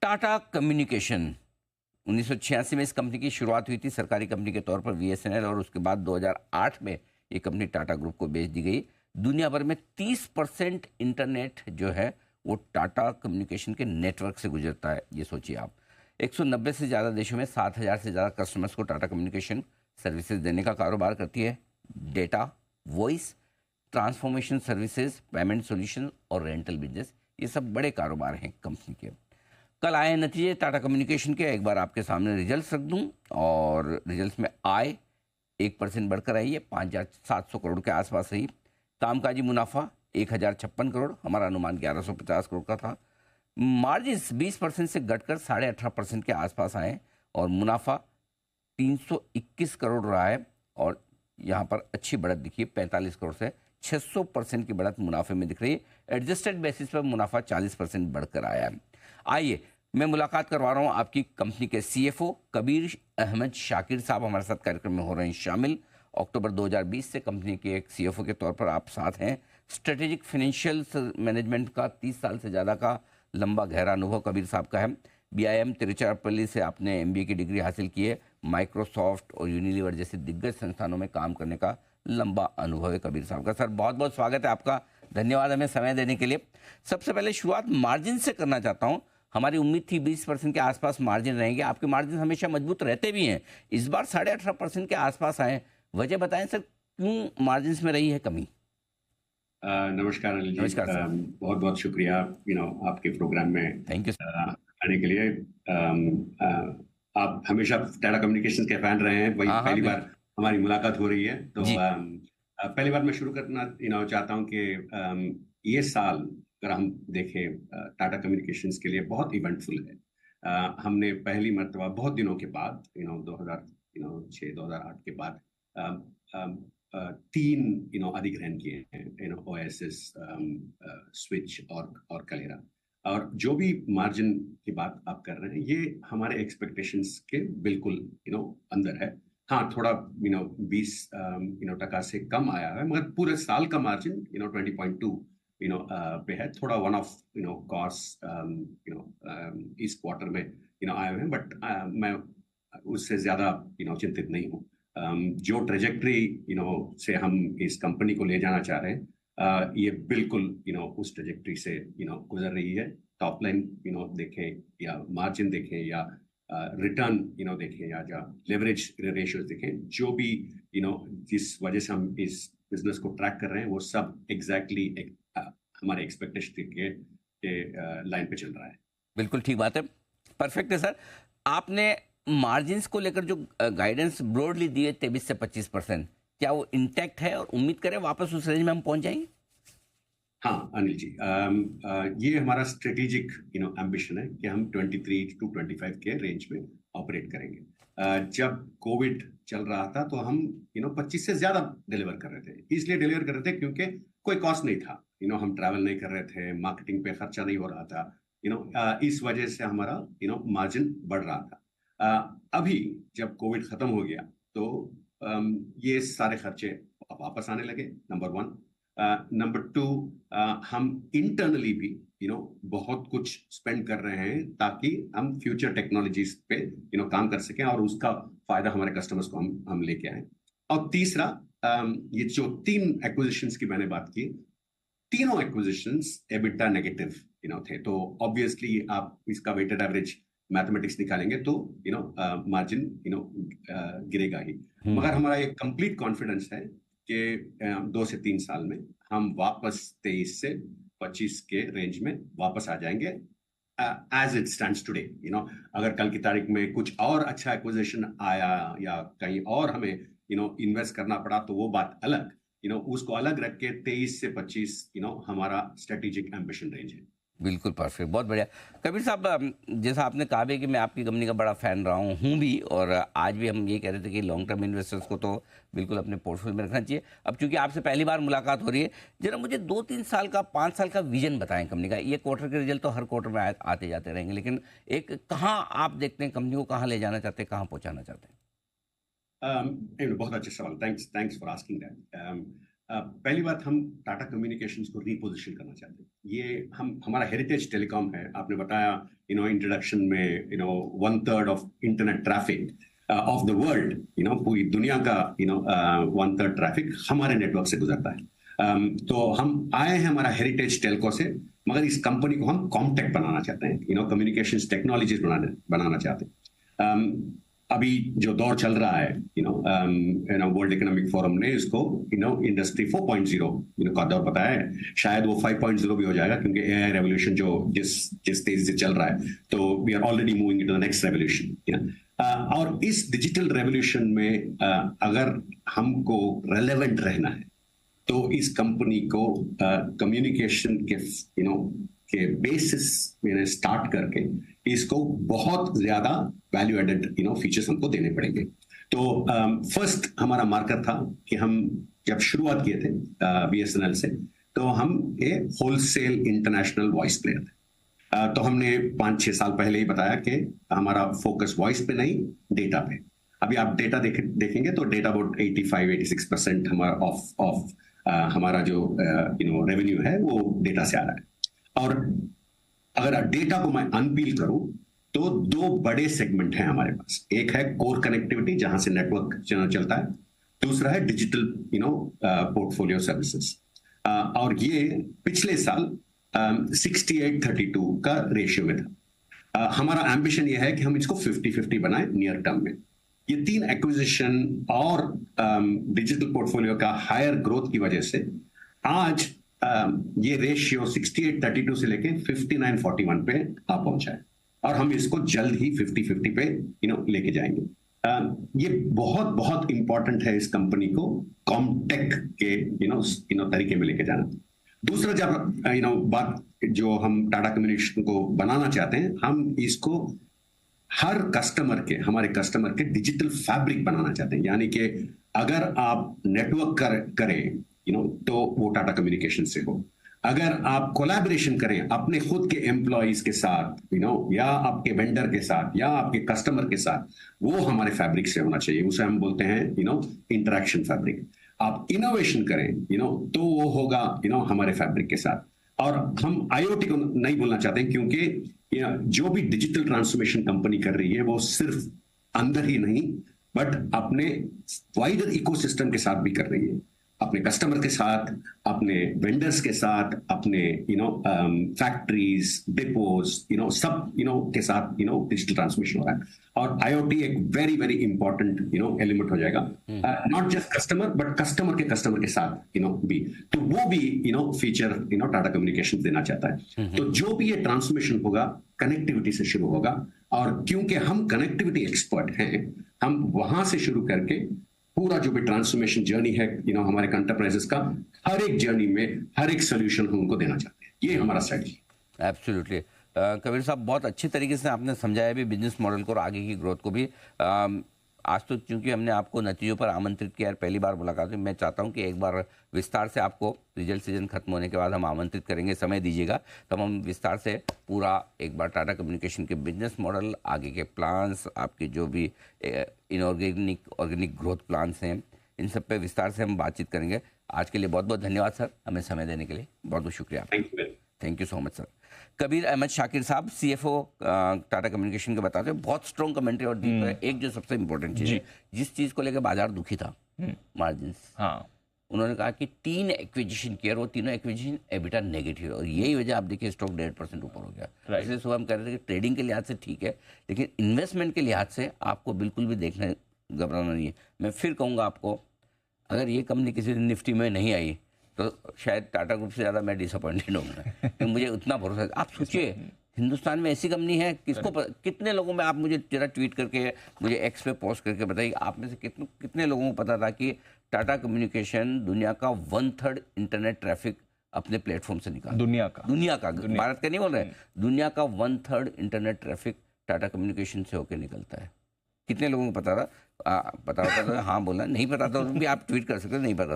Tata communication 1986 में इस company की शुरुआत हुई थी सरकारी कंपनी के तौर पर बीएसएनएल, और उसके बाद 2008 में ये कंपनी टाटा ग्रुप को बेच दी गई। दुनिया भर में 30% इंटरनेट जो है वो टाटा कम्युनिकेशन के नेटवर्क से गुजरता है। ये सोचिए आप, 190 से ज़्यादा देशों में 7,000 से ज़्यादा कस्टमर्स को टाटा कम्युनिकेशन सर्विसेज देने का कारोबार करती है। Data, voice, transformation services, payment solution और रेंटल बिजनेस, ये सब बड़े कारोबार हैं कंपनी के। कल आए नतीजे टाटा कम्युनिकेशन के, एक बार आपके सामने रिजल्ट्स रख दूं, और रिजल्ट्स में आय 1% बढ़कर आई है, 5,700 करोड़ के आसपास रही। कामकाजी मुनाफा 1,056 करोड़, हमारा अनुमान 1,150 करोड़ का था। मार्जिन 20% से घटकर 18.5% के आसपास आए, और मुनाफा 321 करोड़ रहा है, और यहाँ पर अच्छी बढ़त दिखी है, 45 करोड़ से 600% की बढ़त मुनाफे में दिख रही है। एडजस्टेड बेसिस पर मुनाफा 40% बढ़कर आया है। आइए मैं मुलाकात करवा रहा हूँ आपकी कंपनी के सीएफओ कबीर अहमद शाकिर साहब, हमारे साथ कार्यक्रम में हो रहे हैं शामिल। अक्टूबर 2020 से कंपनी के एक सीएफओ के तौर पर आप साथ हैं। स्ट्रेटेजिक फाइनेंशियल मैनेजमेंट का 30 साल से ज़्यादा का लंबा गहरा अनुभव कबीर साहब का है। बीआईएम तिरुचिरापल्ली से आपने एमबीए की डिग्री हासिल की है। माइक्रोसॉफ्ट और यूनिलीवर जैसे दिग्गज संस्थानों में काम करने का लंबा अनुभव है कबीर साहब का। सर बहुत बहुत स्वागत है आपका, धन्यवाद हमें समय देने के लिए। सबसे पहले शुरुआत मार्जिन से करना चाहता हूं। हमारी उम्मीद थी 20% के आसपास मार्जिन रहेंगे, आपके मार्जिन हमेशा मजबूत रहते भी हैं, इस बार 18.5% के आसपास आए। वजह बताएं सर, क्यों मार्जिन में रही है कमी? नमस्कार अनिल जी, नमस्कार सर। बहुत बहुत शुक्रिया आपके प्रोग्राम में थैंक यू। आने के लिए। आप हमेशा टाटा कम्युनिकेशंस के फैन रहे हैं, वही हाँ हाँ पहली बार बिल्कुल हमारी मुलाकात हो रही है, तो जी। पहली बार मैं शुरू करना चाहता हूं कि ये साल अगर हम देखें टाटा कम्युनिकेशंस के लिए बहुत इवेंटफुल है। हमने पहली मर्तबा बहुत दिनों के बाद 2006-2008 के बाद तीन अधिग्रहण किए हैं, ओएसएस, स्विच और कलेरा। और जो भी मार्जिन की बात आप कर रहे हैं ये हमारे एक्सपेक्टेशंस के बिल्कुल अंदर है। हाँ, थोड़ा 20% से कम आया है, मगर पूरे साल का मार्जिन 20.2 पे है। थोड़ा वन ऑफ कॉस्ट इस क्वार्टर में आए हुए हैं, बट मैं उससे ज्यादा चिंतित नहीं हूँ। जो ट्रेजेक्ट्री से हम इस कंपनी को ले जाना चाह रहे हैं, ये बिल्कुल उस ट्रेजेक्ट्री से गुजर रही है। टॉप लाइन देखें या मार्जिन देखें या रिटर्न देखें या लेवरेज रेशियोज देखें, जो भी जिस वजह से हम इस बिजनेस को ट्रैक कर रहे हैं वो सब एग्जैक्टली हमारे एक्सपेक्टेशन के लाइन पे चल रहा है। बिल्कुल ठीक बात है, परफेक्ट है सर। आपने मार्जिन्स को लेकर जो गाइडेंस ब्रॉडली दिए 23 से 25%, क्या वो इंटैक्ट है और उम्मीद करें वापस उस रेंज में हम पहुंच जाएंगे? हाँ अनिल जी, ये हमारा स्ट्रेटेजिक एम्बिशन है कि हम 23 to 25 के रेंज में ऑपरेट करेंगे। जब कोविड चल रहा था तो हम 25 से ज्यादा डिलीवर कर रहे थे। इसलिए डिलीवर कर रहे थे क्योंकि कोई कॉस्ट नहीं था, हम ट्रैवल नहीं कर रहे थे, मार्केटिंग पे खर्चा नहीं हो रहा था, इस वजह से हमारा मार्जिन बढ़ रहा था। अभी जब कोविड खत्म हो गया तो ये सारे खर्चे वापस आने लगे, नंबर वन। नंबर टू, हम इंटरनली भी बहुत कुछ स्पेंड कर रहे हैं ताकि हम फ्यूचर टेक्नोलॉजीज पे काम कर सकें और उसका फायदा हमारे कस्टमर्स को हम लेके आए। और तीसरा, ये जो तीन एक्विजिशंस की मैंने बात की, तीनों एक्विजिशंस एबिटा नेगेटिव थे, तो ऑब्वियसली आप इसका वेटेड एवरेज मैथमेटिक्स निकालेंगे तो मार्जिन गिरेगा ही। मगर हमारा एक कंप्लीट कॉन्फिडेंस है कि 2 से 3 साल में हम वापस 23 से 25 के रेंज में वापस आ जाएंगे एज इट स्टैंड्स टुडे। अगर कल की तारीख में कुछ और अच्छा एक्विजिशन आया या कहीं और हमें इन्वेस्ट करना पड़ा तो वो बात अलग। उसको अलग रख के 23 से 25 हमारा स्ट्रेटेजिक एम्बिशन रेंज है। बिल्कुल परफेक्ट, बहुत बढ़िया। कबीर साहब, जैसा आपने कहा भी कि मैं आपकी कंपनी का बड़ा फ़ैन रहा हूँ भी, और आज भी हम ये कह रहे थे कि लॉन्ग टर्म इन्वेस्टर्स को तो बिल्कुल अपने पोर्टफोलियो में रखना चाहिए। अब चूंकि आपसे पहली बार मुलाकात हो रही है, जरा मुझे 2-3 साल का, 5 साल का विजन बताएं कंपनी का। ये क्वार्टर के रिजल्ट तो हर क्वार्टर में आते जाते रहेंगे, लेकिन एक कहाँ आप देखते हैं कंपनी को, कहाँ ले जाना चाहते हैं, कहाँ पहुँचाना चाहते हैं? बहुत अच्छे सवाल, थैंक्स फॉर आस्किंग दैट। पहली बात, हम टाटा कम्युनिकेशंस को रीपोजिशन करना चाहते हैं। ये हमारा हेरिटेज टेलीकॉम है। आपने बताया इंट्रोडक्शन में 1/3 of internet traffic of the world, पूरी दुनिया का 1/3 ट्रैफिक हमारे नेटवर्क से गुजरता है। तो हम आए हैं हमारा हेरिटेज टेलको से, मगर इस कंपनी को हम कॉमटेक बनाना चाहते हैं, कम्युनिकेशंस टेक्नोलॉजीज बनाना चाहते हैं। अभी जो दौर चल रहा है, वर्ल्ड इकोनॉमिक फोरम ने इसको इंडस्ट्री 4.0 का दौर बताया है। शायद वो 5.0 भी हो जाएगा, क्योंकि एआई रेवोल्यूशन जो जिस तेजी से चल रहा है, तो we are already moving into the next revolution. और इस डिजिटल रेवोल्यूशन में अगर हमको रेलेवेंट रहना है, तो इस कंपनी को कम्युनिकेशन के बेसिस में स्टार्ट करके इसको बहुत ज्यादा वैल्यू एडेड फीचर्स हमको देने पड़ेंगे। तो फर्स्ट हमारा मार्कर था कि हम जब शुरुआत किए थे बीएसएनएल से, तो हम एक होलसेल इंटरनेशनल वॉइस प्लेयर थे। तो हमने 5-6 साल पहले ही बताया कि हमारा फोकस वॉइस पे नहीं, डेटा पे। अभी आप डेटा देखेंगे तो डेटा अबाउट 85-86% हमारा जो रेवेन्यू है वो डेटा से आ रहा है। और अगर डेटा को मैं अनपील करूं, तो 2 बड़े सेगमेंट हैं हमारे पास। एक है कोर कनेक्टिविटी, जहां से नेटवर्क चलता है। दूसरा है डिजिटल पोर्टफोलियो सर्विसेज। और ये पिछले साल 68-32 का रेशियो में था। हमारा एम्बिशन ये है कि हम इसको 50-50 बनाएं नियर टर्म में। ये 3 एक्विजिशन और डिजिटल पोर्टफोलियो का हायर ग्रोथ की वजह से आज ये रेशियो 68-32 से लेके 59-41 पे आ पहुंचा है, और हम इसको जल्द ही 50-50 पे लेके जाएंगे। ये बहुत बहुत इंपॉर्टेंट है इस कंपनी को कॉमटेक के तरीके में लेके जाना। दूसरा जब बात जो हम टाटा कम्युनिकेशन को बनाना चाहते हैं, हम इसको हमारे कस्टमर के डिजिटल फैब्रिक बनाना चाहते हैं। यानी कि अगर आप नेटवर्क करें तो वो टाटा कम्युनिकेशन से हो। अगर आप कोलैबोरेशन करें अपने खुद के एम्प्लॉइज के साथ या आपके वेंडर के साथ या आपके कस्टमर के साथ, वो हमारे फैब्रिक से होना चाहिए। उसे हम बोलते हैं इंटरैक्शन फैब्रिक। आप इनोवेशन करें तो वो होगा हमारे फैब्रिक के साथ। और हम आईओटी को नहीं बोलना चाहते हैं, क्योंकि जो भी डिजिटल ट्रांसफॉर्मेशन कंपनी कर रही है, वो सिर्फ अंदर ही नहीं, बट अपने वाइडर इकोसिस्टम के साथ भी कर रही है। अपने कस्टमर के साथ, अपने वेंडर्स के साथ, अपने फैक्ट्रीज, डिपोज सब के साथ डिजिटल ट्रांसमिशन हो रहा है। और आईओटी एक वेरी वेरी इंपॉर्टेंट एलिमेंट हो जाएगा, not just customer but customer के साथ भी। तो वो भी फीचर टाटा कम्युनिकेशन देना चाहता है। तो जो भी ये ट्रांसमिशन होगा, कनेक्टिविटी से शुरू होगा। और क्योंकि हम कनेक्टिविटी एक्सपर्ट हैं, हम वहां से शुरू करके पूरा जो भी ट्रांसफॉर्मेशन जर्नी है हमारे एंटरप्राइजेस का, हर एक जर्नी में हर एक सोल्यूशन हम उनको देना चाहते हैं। ये हमारा स्ट्रेटजी। एब्सोल्युटली कबीर साहब, बहुत अच्छे तरीके से आपने समझाया भी बिजनेस मॉडल को और आगे की ग्रोथ को भी। आज तो चूंकि हमने आपको नतीजों पर आमंत्रित किया, पहली बार मुलाकात हुई, मैं चाहता हूं कि एक बार विस्तार से आपको रिजल्ट सीजन खत्म होने के बाद हम आमंत्रित करेंगे, समय दीजिएगा, तब हम विस्तार से पूरा एक बार टाटा कम्युनिकेशन के बिजनेस मॉडल, आगे के प्लान्स, आपके जो भी ऑर्गेनिक ग्रोथ प्लान्स हैं, इन सब पे विस्तार से हम बातचीत करेंगे। आज के लिए बहुत बहुत धन्यवाद सर, हमें समय देने के लिए बहुत बहुत शुक्रिया। Thank you so much sir. Kabir Ahmed Shakir साहब, सीएफओ टाटा कम्युनिकेशन के, बताते हैं बहुत स्ट्रॉन्ग कमेंट्री और डीप है। एक जो सबसे इंपॉर्टेंट चीज़ है, जिस चीज़ को लेकर बाजार दुखी था, मार्जिन, हाँ, उन्होंने कहा कि 3 एक्विजिशन किया और वो तीनों एक्विजिशन एबिटा नेगेटिव, और यही वजह आप देखिए स्टॉक 1.5% ऊपर हो गया। इसलिए सुबह हम कह रहे थे कि ट्रेडिंग के लिहाज से ठीक है, लेकिन इन्वेस्टमेंट के लिहाज से आपको बिल्कुल भी देखने घबराना नहीं है। मैं फिर कहूँगा आपको, अगर ये कंपनी किसी दिन निफ्टी में नहीं आई तो शायद टाटा ग्रुप से ज़्यादा मैं डिसअपॉइंटेड होऊंगा, तो मुझे उतना भरोसा है। आप सोचिए, हिंदुस्तान में ऐसी कंपनी है, कितने लोगों में, आप मुझे जरा ट्वीट करके, मुझे एक्स पे पोस्ट करके बताइए, आप में से कितने लोगों को पता था कि टाटा कम्युनिकेशन दुनिया का 1/3 इंटरनेट ट्रैफिक अपने प्लेटफॉर्म से निकाल, दुनिया का भारत का नहीं बोल रहे, दुनिया का 1/3 इंटरनेट ट्रैफिक टाटा कम्युनिकेशन से होकर निकलता है। कितने लोगों को पता था? पता होता था हाँ बोलना, नहीं पता था भी आप ट्वीट कर सकते, नहीं पता